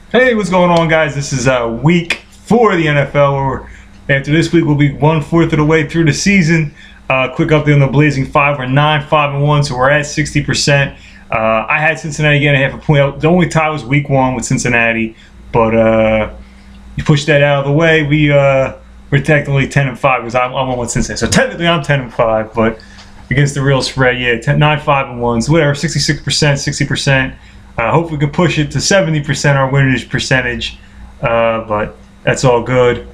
Hey, what's going on, guys? This is week 4 of the NFL. After this week, we'll be 1/4 of the way through the season. Quick update on the Blazing 5. We're 9-5-1, so we're at 60%. I had Cincinnati getting half a point. The only tie was week 1 with Cincinnati, but you push that out of the way. We're technically 10-5 because I'm on with Cincinnati. So technically, I'm 10-5, but against the real spread, yeah, 9-5-1. So whatever, 66%, 60%. Hope we can push it to 70% our winners percentage, but that's all good.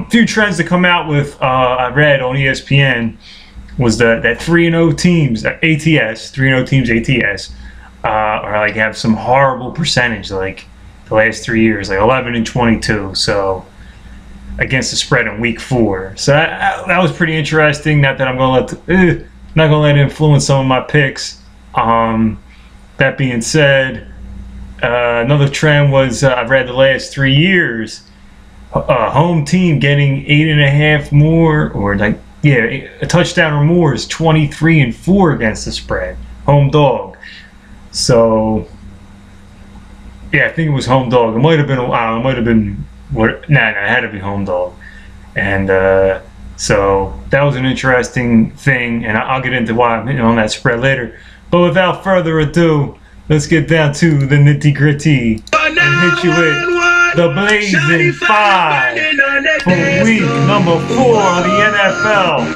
Few trends to come out with, I read on ESPN, was that 3-0 teams, ATS, 3-0 teams ATS, are like have some horrible percentage, like the last 3 years, like 11-22. So against the spread in week 4. So that was pretty interesting. Not that I'm gonna let it influence some of my picks. That being said, another trend was I've read the last 3 years, home team getting 8.5 more, or like a touchdown or more is 23-4 against the spread. Home dog. So yeah, I think it was home dog. It might have been. It might have been what? Nah, it had to be home dog. And so that was an interesting thing, and I'll get into why I'm hitting on that spread later. But without further ado, let's get down to the nitty-gritty and hit you with the Blazing 5 for week number 4 of the NFL.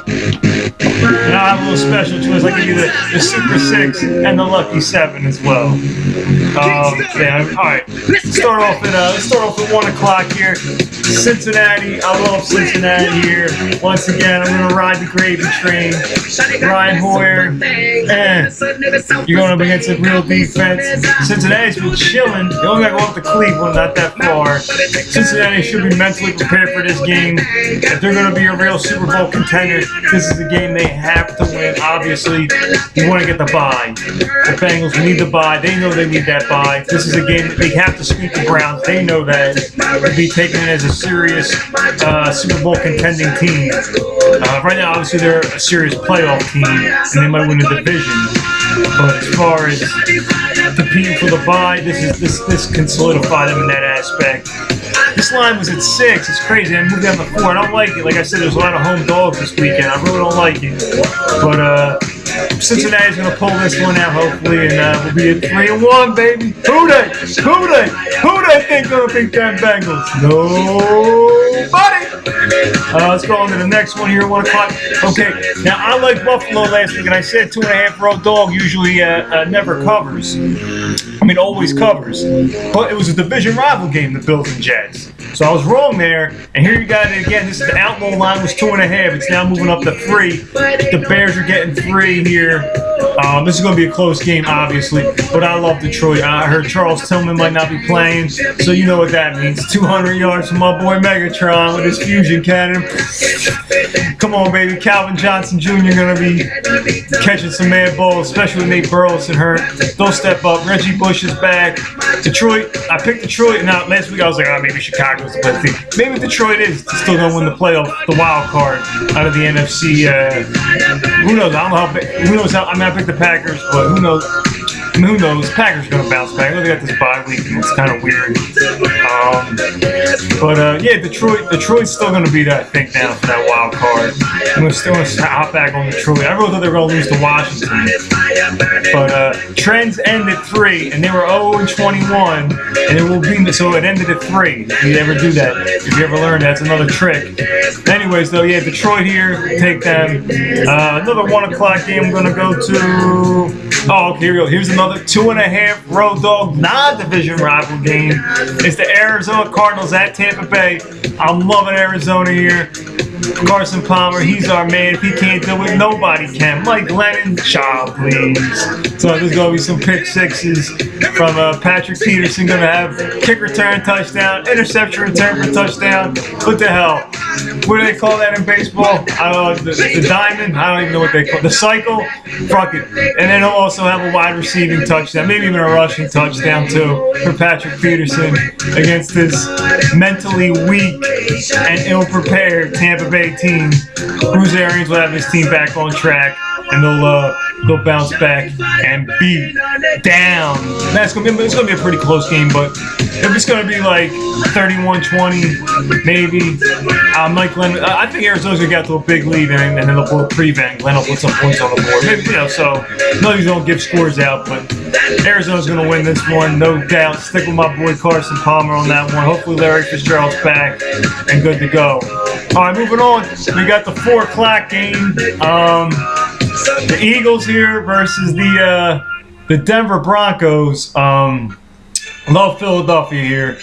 And I have a little special twist. I give you the Super 6 and the Lucky 7 as well. All right, let's start off at 1 o'clock here. Cincinnati, I love Cincinnati here. Once again, I'm gonna ride the gravy train. Brian Hoyer, and you're going up against a real defense. Cincinnati's been chilling. They only got to go up to Cleveland, not that far. Cincinnati should be mentally prepared for this game. If they're going to be a real Super Bowl contender, this is a game they have to win. Obviously, you want to get the bye. The Bengals need the bye. They know they need that bye. This is a game that they have to sweep the Browns. They know that. To be taken as a serious Super Bowl contending team. Right now, obviously, they're a serious playoff team, and they might win the division. But as far as competing for the bye, this can solidify them in that aspect. This line was at 6. It's crazy. I moved down to 4. I don't like it. Like I said, there's a lot of home dogs this weekend. I really don't like it. But Cincinnati's going to pull this one out, hopefully, and we'll be at 3-1, baby. Who they think going to beat them Bengals? Nobody. Let's go on to the next one here, 1 o'clock. Okay, now I like Buffalo last week, and I said 2.5 road dog usually never covers. I mean, always covers. But it was a division rival game, the Bills and Jets. So I was wrong there, and here you got it again. This is the outlaw line was 2.5. It's now moving up to 3. The Bears are getting 3 here. This is going to be a close game, obviously, but I love Detroit. I heard Charles Tillman might not be playing, so you know what that means. 200 yards from my boy Megatron with his fusion cannon. Come on, baby. Calvin Johnson Jr. going to be catching some mad balls, especially with Nate Burleson hurt. They'll step up. Reggie Bush is back. Detroit, I picked Detroit. Now, last week I was like, maybe Chicago's the best team. Maybe Detroit is still going to win the playoff, the wild card out of the NFC. Who knows? I don't know how. Who knows how? I mean, I picked the Packers, but who knows? Who knows? Packers going to bounce back. Look at this bye week, and it's kind of weird. Yeah, Detroit's still going to be that, I think, now for that wild card. I'm still going to hop back on Detroit. I really thought they were going to lose to Washington. But trends end at 3, and they were 0-21, and it will be so it ended at 3. If you ever do that, if you ever learn, that's another trick. Anyways, though, yeah, Detroit here, take them. Another 1 o'clock game I'm going to go to. Oh, okay, here we go. Here's another 2.5 road dog non-division rival game. It's the Arizona Cardinals at Tampa Bay. I'm loving Arizona here. Carson Palmer, he's our man. If he can't do it, nobody can. Mike Lennon, child, please. So there's going to be some pick sixes from Patrick Peterson. Going to have kick return touchdown, interception return for touchdown. What the hell? What do they call that in baseball? I don't know, the diamond? I don't even know what they call it. The cycle? Fuck it. And then he'll also have a wide receiving touchdown, maybe even a rushing touchdown too for Patrick Peterson against this mentally weak and ill-prepared Tampa Bay team. Bruce Arians will have his team back on track. and they'll bounce back and beat down. It's gonna be a pretty close game, but if it's gonna be like 31-20, maybe. Mike Glenn, I think Arizona's gonna get to a big lead, and then they'll pull a prevent. Glenn will put some points on the board. Maybe, so no, you don't give scores out, but Arizona's gonna win this one, no doubt. Stick with my boy Carson Palmer on that one. Hopefully Larry Fitzgerald's back and good to go. All right, moving on. We got the 4 o'clock game. The Eagles here versus the Denver Broncos. Love Philadelphia here.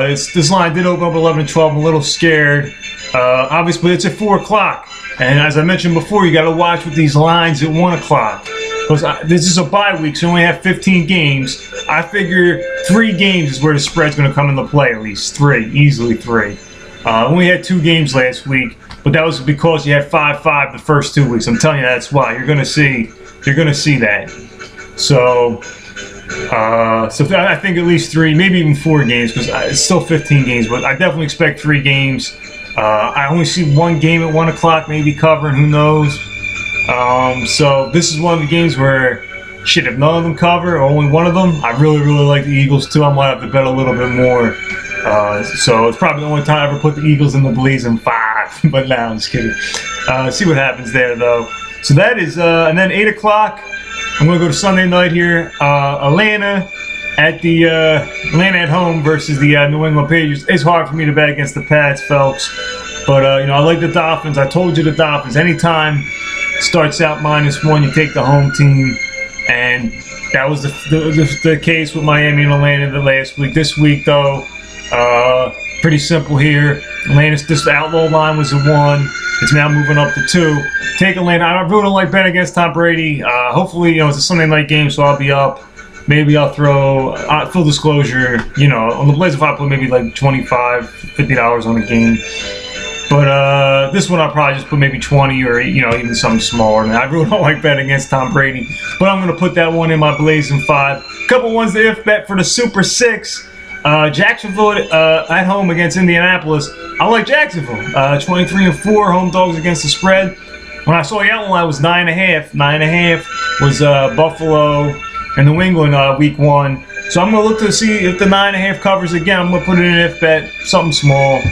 This line did open up 11-12. I'm a little scared. Obviously, it's at 4 o'clock. And as I mentioned before, you got to watch with these lines at 1 o'clock. Because this is a bye week, so we only have 15 games. I figure 3 games is where the spread's going to come into play, at least 3. Easily 3. We only had 2 games last week, but that was because you had 5-5 the first 2 weeks. I'm telling you, that's why. You're going to see that. So I think at least 3, maybe even 4 games, because it's still 15 games, but I definitely expect 3 games. I only see 1 game at 1 o'clock, maybe covering, who knows. So this is one of the games where, shit, if none of them cover, or only one of them, I really, really like the Eagles too. I might have to bet a little bit more. So it's probably the only time I ever put the Eagles in the blazing 5. But nah, I'm just kidding. See what happens there, though. So that is, and then 8 o'clock, I'm going to go to Sunday night here. Atlanta at home versus the New England Patriots. It's hard for me to bet against the Pats, folks. But, I like the Dolphins. I told you the Dolphins. Anytime it starts out -1, you take the home team. And that was the case with Miami and Atlanta the last week. This week, though, pretty simple here. This outlaw line was a 1. It's now moving up to 2. Take Atlanta. I really don't like betting against Tom Brady. Hopefully, it's a Sunday night game, so I'll be up. Maybe I'll throw, full disclosure, on the Blazer, if I put maybe like $25, $50 on a game. But this one I'll probably just put maybe 20 or, even something smaller. I really don't like betting against Tom Brady. But I'm going to put that one in my Blazing 5. Couple ones to if bet for the Super 6. Jacksonville at home against Indianapolis. I like Jacksonville. 23-4 home dogs against the spread. When I saw the outline, it was 9.5. 9.5 was Buffalo and New England week 1. So I'm gonna look to see if the 9.5 covers again. I'm gonna put it in if bet, something small.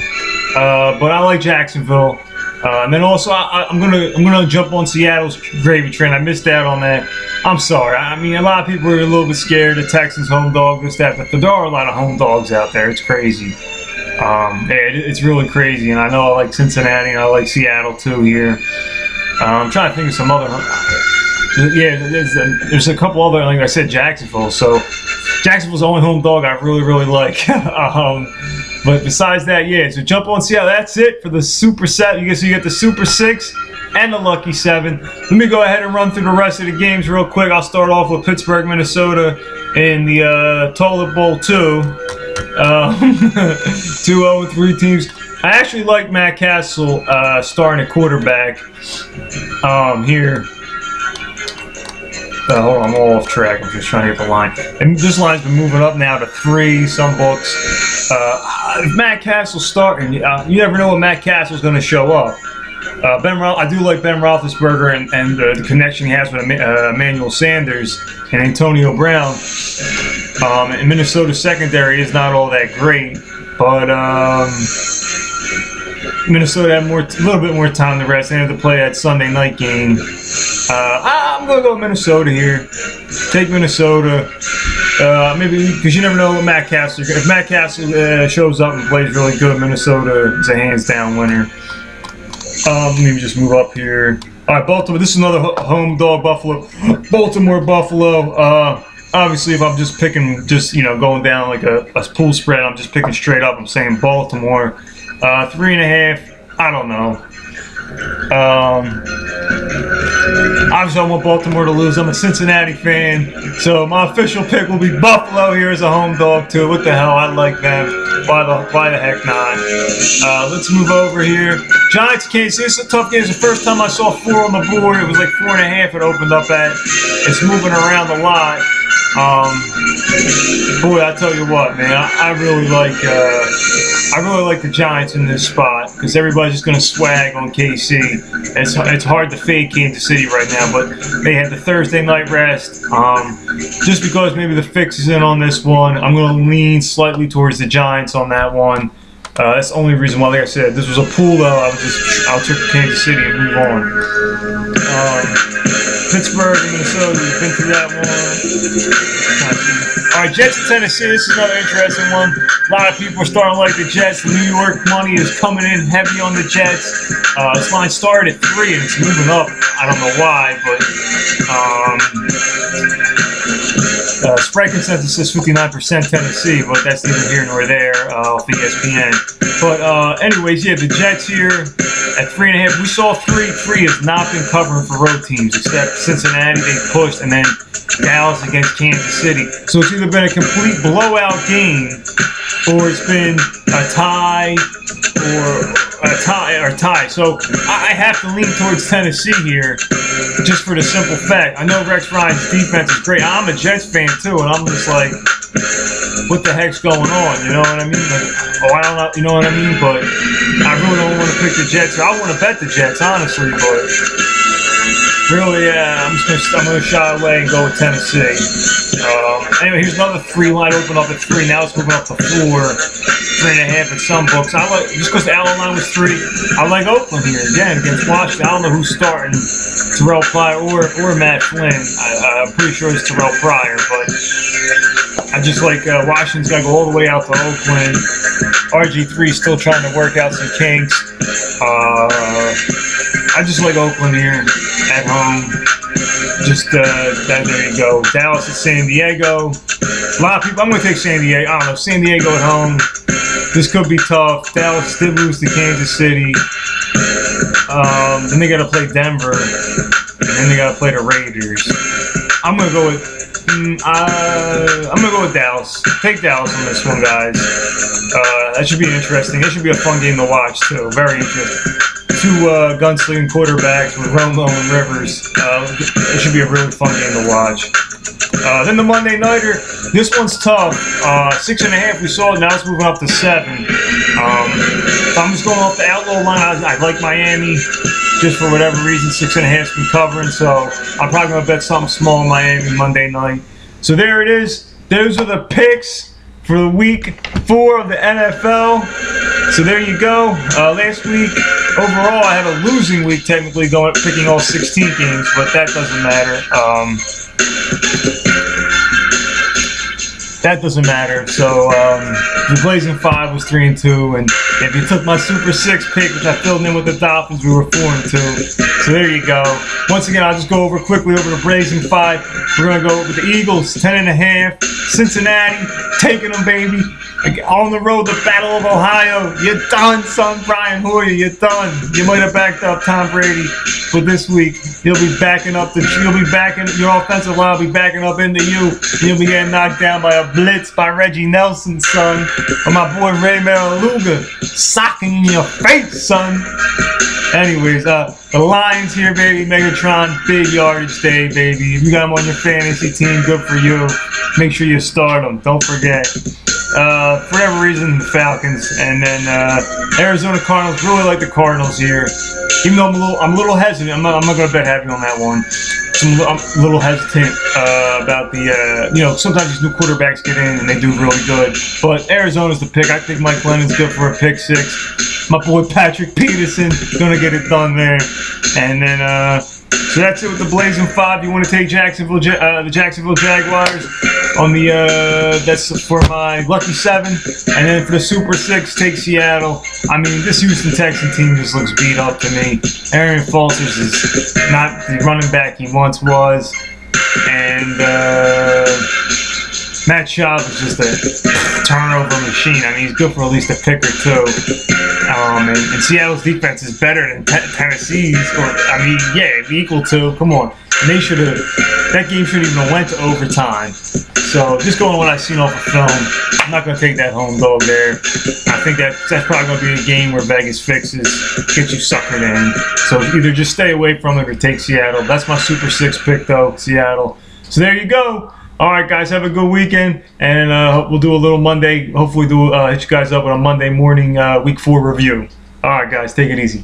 But I like Jacksonville. And then also I'm gonna jump on Seattle's gravy train. I missed out on that. I'm sorry. I mean, a lot of people are a little bit scared of Texans home dog, this, that, but there are a lot of home dogs out there. It's crazy. It's really crazy. And I know I like Cincinnati and I like Seattle too here. I'm trying to think of some other. Yeah, there's a couple other. Like I said, Jacksonville. So Jacksonville's the only home dog I really, really like. But besides that, yeah. So jump on Seattle. That's it for the Super 7. You get the Super 6 and the Lucky 7. Let me go ahead and run through the rest of the games real quick. I'll start off with Pittsburgh, Minnesota in the Toilet Bowl 2. 2-0-3 teams. I actually like Matt Castle starting at quarterback here. Hold on, I'm all off track. I'm just trying to get the line. And this line's been moving up now to 3, some books. If Matt Castle's starting, you never know when Matt Castle's going to show up. I do like Ben Roethlisberger and the connection he has with Emmanuel Sanders and Antonio Brown. And Minnesota's secondary is not all that great, but Minnesota had a little bit more time to rest. They had to play that Sunday night game. I'm going to go with Minnesota here. Take Minnesota. Maybe because you never know what Matt Castle. If Matt Castle shows up and plays really good, Minnesota is a hands-down winner. Let me just move up here. All right, Baltimore. This is another home dog, Buffalo. Buffalo. Obviously, if I'm just picking, going down like a pool spread, I'm just picking straight up. I'm saying Baltimore. 3.5. I don't know. Obviously, I want Baltimore to lose. I'm a Cincinnati fan, so my official pick will be Buffalo here as a home dog too. What the hell? I like them. Why the heck not? Let's move over here. Giants, Kansas City. It's a tough game. It's the first time I saw 4 on the board. It was like 4.5. It opened up at. It's moving around a lot. Boy, I tell you what, man. I really like I really like the Giants in this spot because everybody's just going to swag on KC. It's hard to fade Kansas City right now, but they had the Thursday night rest. Just because maybe the fix is in on this one, I'm going to lean slightly towards the Giants on that one. That's the only reason why. Like I said, this was a pool though. I'll check Kansas City and move on. Pittsburgh, Minnesota, we've been through that one. All right, Jets at Tennessee. This is another interesting one. A lot of people are starting to like the Jets. The New York money is coming in heavy on the Jets. This line started at 3 and it's moving up. I don't know why, but spread consensus is 59% Tennessee, but that's neither here nor there off ESPN. But anyways, yeah, the Jets here at 3.5. We saw 3 has not been covering for road teams except Cincinnati. They pushed, and then Dallas against Kansas City. So it's either been a complete blowout game, or it's been a tie, or tie. So I have to lean towards Tennessee here, just for the simple fact. I know Rex Ryan's defense is great. I'm a Jets fan too, and I'm just like, what the heck's going on? You know what I mean? Like, I don't know. You know what I mean? But I really don't want to pick the Jets. I want to bet the Jets, honestly, but really, I'm gonna shy away and go with Tennessee. Anyway, here's another 3 line open up at 3. Now it's moving up to 4, 3.5 in some books. I like, just because the Allen line was 3, I like Oakland here again against Washington. I don't know who's starting, Terrell Pryor or Matt Flynn. I'm pretty sure it's Terrell Pryor, but I just like Washington's got to go all the way out to Oakland. RG3 still trying to work out some kinks. I just like Oakland here at home. Just there you go. Dallas at San Diego. A lot of people. I'm going to take San Diego. I don't know. San Diego at home. This could be tough. Dallas did lose to Kansas City. Then they got to play Denver, and then they got to play the Raiders. I'm going to go with. I'm going to go with Dallas. Take Dallas on this one, guys. That should be interesting. It should be a fun game to watch, too. Very interesting. 2 gunslinging quarterbacks with Romo and Rivers. It should be a really fun game to watch. Then the Monday Nighter. This one's tough. 6.5 we saw it. Now it's moving up to 7. If I'm just going off the outlaw line, I like Miami. Just for whatever reason, 6.5's been covering. So I'm probably going to bet something small in Miami Monday night. So there it is. Those are the picks for the week 4 of the NFL. So there you go. Last week, overall, I had a losing week technically picking all 16 games, but that doesn't matter. That doesn't matter. So the Blazing 5 was 3-2, and if you took my Super 6 pick, which I filled in with the Dolphins, we were 4-2. So there you go. Once again, I'll just go quickly over the Blazing 5. We're gonna go with the Eagles 10.5. Cincinnati taking them, baby. On the road, the Battle of Ohio. You're done, son. Brian Hoyer, you're done. You might have backed up Tom Brady, but this week you'll be backing up your offensive line will be backing up into you. You'll be getting knocked down by a blitz by Reggie Nelson, son. Or my boy Ray Maruga socking in your face, son. Anyways, the Lions here, baby. Megatron, big yardage day, baby. If you got them on your fantasy team, good for you. Make sure you start them. Don't forget. For whatever reason, the Falcons, and then Arizona Cardinals. Really like the Cardinals here, even though I'm a little hesitant. I'm not going to bet heavy on that one. I'm a little hesitant about the sometimes these new quarterbacks get in and they do really good. But Arizona's the pick. I think Mike Glennon's good for a pick 6. My boy Patrick Peterson gonna get it done there, and then so that's it with the Blazing 5. You want to take Jacksonville, the Jacksonville Jaguars on the that's for my lucky 7, and then for the Super 6, take Seattle. I mean, this Houston Texan team just looks beat up to me. Arian Foster is not the running back he once was, and Matt Schaub is just a turnover machine. I mean, he's good for at least a pick or 2. And Seattle's defense is better than Tennessee's, or I mean, yeah, it'd be equal to. Come on, and they should have. That game should even have went to overtime. So just going on what I've seen off of film, I'm not going to take that home dog there. I think that's probably going to be a game where Vegas fixes, get you suckered in. So either just stay away from it or take Seattle. That's my Super 6 pick though, Seattle. So there you go. All right, guys, have a good weekend, and we'll do a little Monday. Hopefully, hit you guys up with a Monday morning Week 4 review. All right, guys, take it easy.